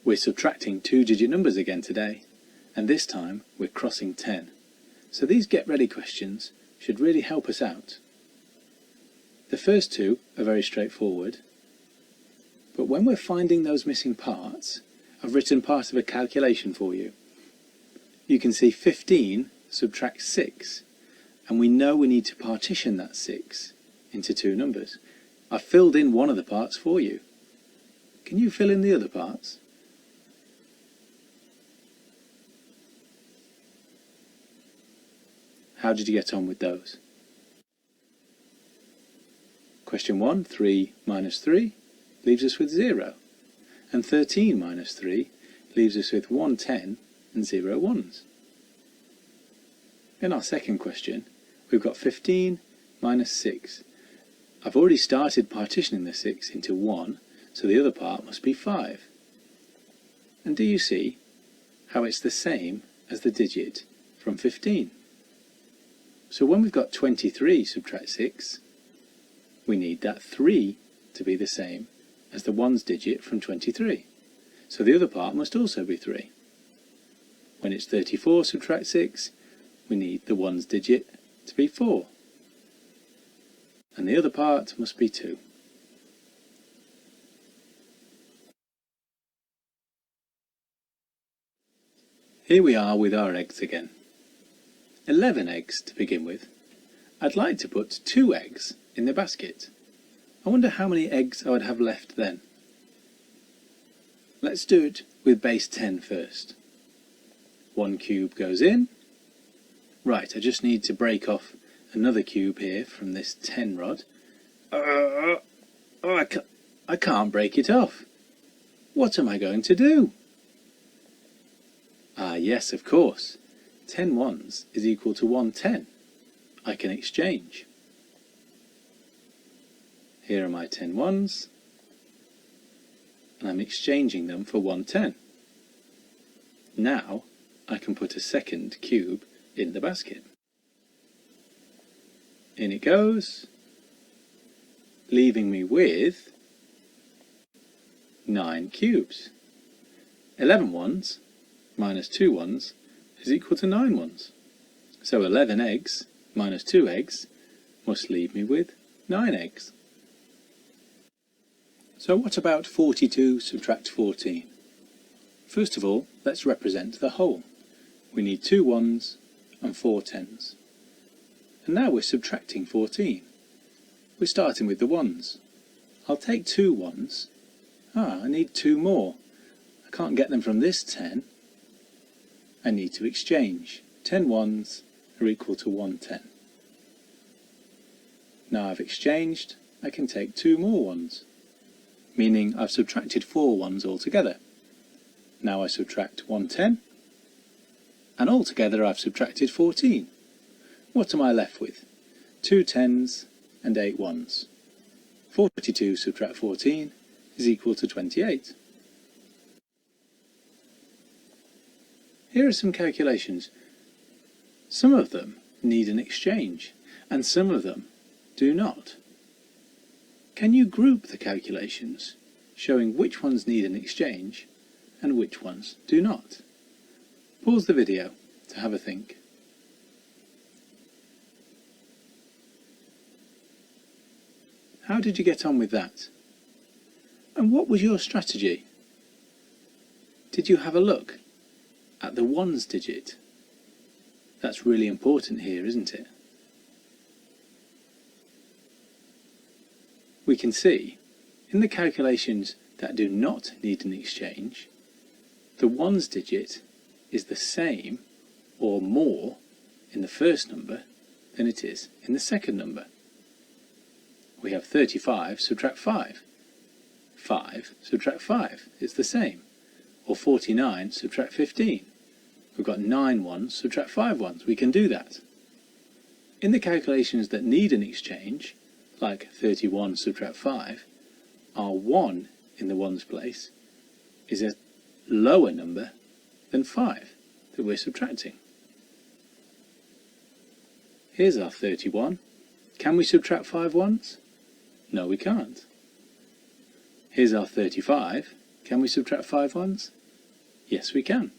We're subtracting two-digit numbers again today, and this time we're crossing 10. So these get ready questions should really help us out. The first two are very straightforward, but when we're finding those missing parts, I've written part of a calculation for you. You can see 15 subtracts 6, and we know we need to partition that 6 into two numbers. I've filled in one of the parts for you. Can you fill in the other parts? How did you get on with those? Question 1, 3 minus 3 leaves us with 0, and 13 minus 3 leaves us with 1 10 and 0 ones. In our second question, we've got 15 minus 6. I've already started partitioning the 6 into 1, so the other part must be 5. And do you see how it's the same as the digit from 15? So when we've got 23 subtract 6, we need that 3 to be the same as the ones digit from 23. So the other part must also be 3. When it's 34 subtract 6, we need the ones digit to be 4. And the other part must be 2. Here we are with our eggs again. 11 eggs to begin with. I'd like to put 2 eggs in the basket. I wonder how many eggs I would have left then. Let's do it with base 10 first. 1 cube goes in. Right, I just need to break off another cube here from this 10 rod. I can't break it off. What am I going to do? Ah, yes, of course. 10 ones is equal to 1 10. I can exchange. Here are my 10 ones, and I'm exchanging them for 1 10. Now I can put a second cube in the basket. In it goes, leaving me with 9 cubes. 11 ones minus 2 ones is equal to 9 ones. So 11 eggs minus 2 eggs must leave me with 9 eggs. So what about 42 subtract 14? First of all, let's represent the whole. We need 2 ones and 4 tens. And now we're subtracting 14. We're starting with the ones. I'll take 2 ones. I need 2 more. I can't get them from this 10. I need to exchange. 10 ones are equal to 1 10. Now I've exchanged, I can take 2 more ones, meaning I've subtracted 4 ones altogether. Now I subtract 1 10, and altogether I've subtracted 14. What am I left with? 2 tens and 8 ones. 42 subtract 14 is equal to 28. Here are some calculations. Some of them need an exchange, and some of them do not. Can you group the calculations, showing which ones need an exchange and which ones do not? Pause the video to have a think. How did you get on with that? And what was your strategy? Did you have a look at the ones digit? That's really important here, isn't it? We can see in the calculations that do not need an exchange, the ones digit is the same or more in the first number than it is in the second number. We have 35 subtract 5. 5 subtract 5 is the same. Or 49 subtract 15. We've got 9 ones subtract 5 ones. We can do that. In the calculations that need an exchange, like 31 subtract 5, our 1 in the ones place is a lower number than 5 that we're subtracting. Here's our 31. Can we subtract 5 ones? No, we can't. Here's our 35. Can we subtract 5 ones? Yes, we can.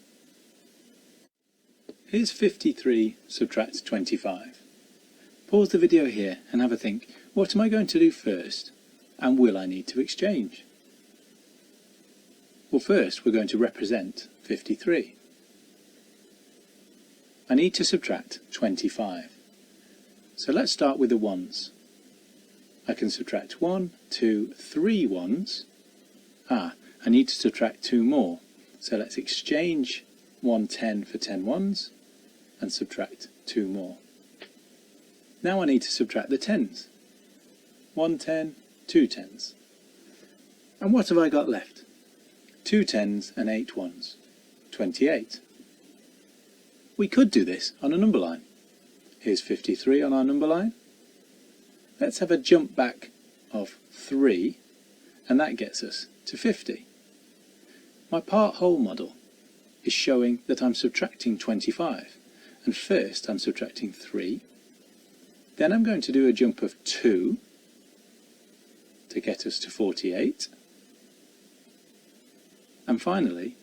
Here's 53 subtract 25. Pause the video here and have a think, what am I going to do first? And will I need to exchange? Well, first we're going to represent 53. I need to subtract 25. So let's start with the ones. I can subtract 1, 2, 3 ones. I need to subtract 2 more. So let's exchange 1 10 for 10 ones and subtract 2 more. Now I need to subtract the tens. 1 10, 2 tens. And what have I got left? 2 tens and 8 ones. 28. We could do this on a number line. Here's 53 on our number line. Let's have a jump back of 3, and that gets us to 50. My part-whole model is showing that I'm subtracting 25, and first I'm subtracting 3, then I'm going to do a jump of 2 to get us to 48, and finally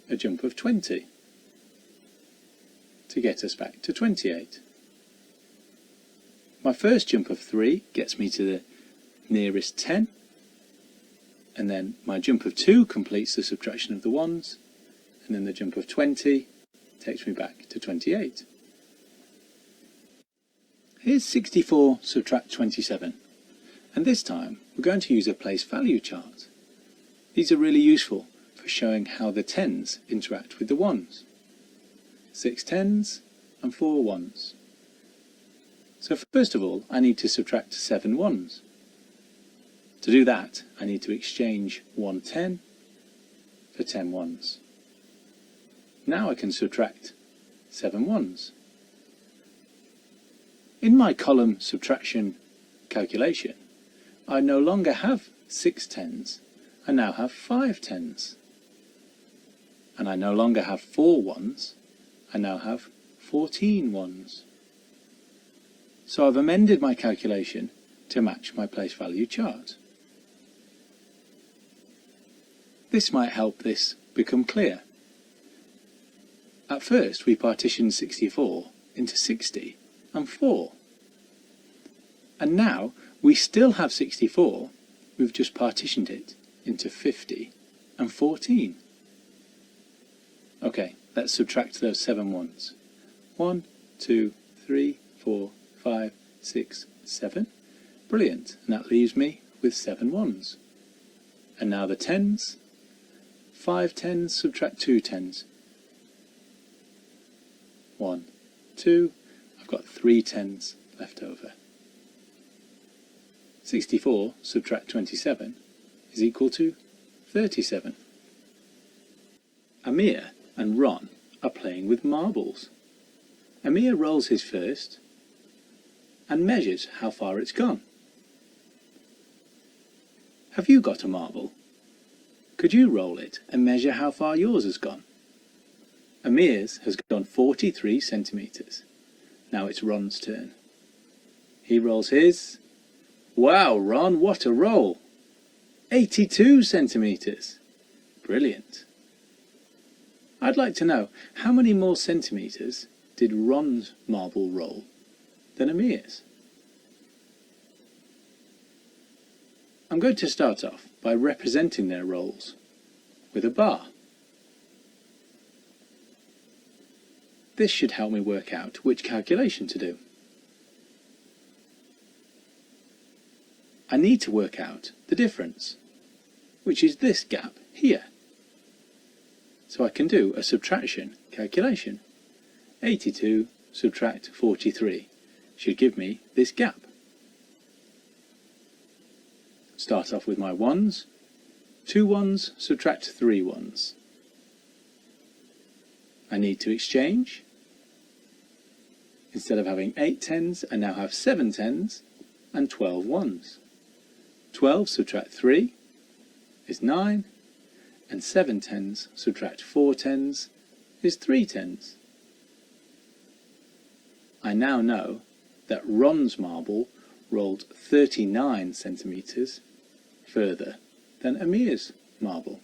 a jump of 20 to get us back to 28. My first jump of 3 gets me to the nearest 10, and then my jump of 2 completes the subtraction of the ones, and then the jump of 20 takes me back to 28. Here's 64 subtract 27, and this time we're going to use a place value chart. These are really useful for showing how the tens interact with the ones. 6 tens and 4 ones. So first of all, I need to subtract 7 ones. To do that, I need to exchange 1 10 for 10 ones. Now I can subtract 7 ones. In my column subtraction calculation, I no longer have 6 tens, I now have 5 tens. And I no longer have 4 ones, I now have 14 ones. So I've amended my calculation to match my place value chart. This might help this become clear. At first we partitioned 64 into 60 and 4. And now we still have 64, we've just partitioned it into 50 and 14. Okay, let's subtract those 7 ones. 1, 2, 3, 4, 5, 6, 7. Brilliant, and that leaves me with 7 ones. And now the tens. 5 tens subtract 2 tens. 1, 2, I've got 3 tens left over. 64 subtract 27 is equal to 37. Amir and Ron are playing with marbles. Amir rolls his first and measures how far it's gone. Have you got a marble? Could you roll it and measure how far yours has gone? Amir's has gone 43 centimetres. Now it's Ron's turn. He rolls his. Wow, Ron, what a roll! 82 centimetres. Brilliant. I'd like to know, how many more centimetres did Ron's marble roll than Amir's? I'm going to start off by representing their rolls with a bar. This should help me work out which calculation to do. I need to work out the difference, which is this gap here. So I can do a subtraction calculation. 82 subtract 43 should give me this gap. Start off with my ones. 2 ones subtract 3 ones. I need to exchange. Instead of having 8 tens, I now have 7 tens and 12 ones. 12 subtract 3 is 9, and 7 tens subtract 4 tens is 3 tens. I now know that Ron's marble rolled 39 centimetres further than Amir's marble.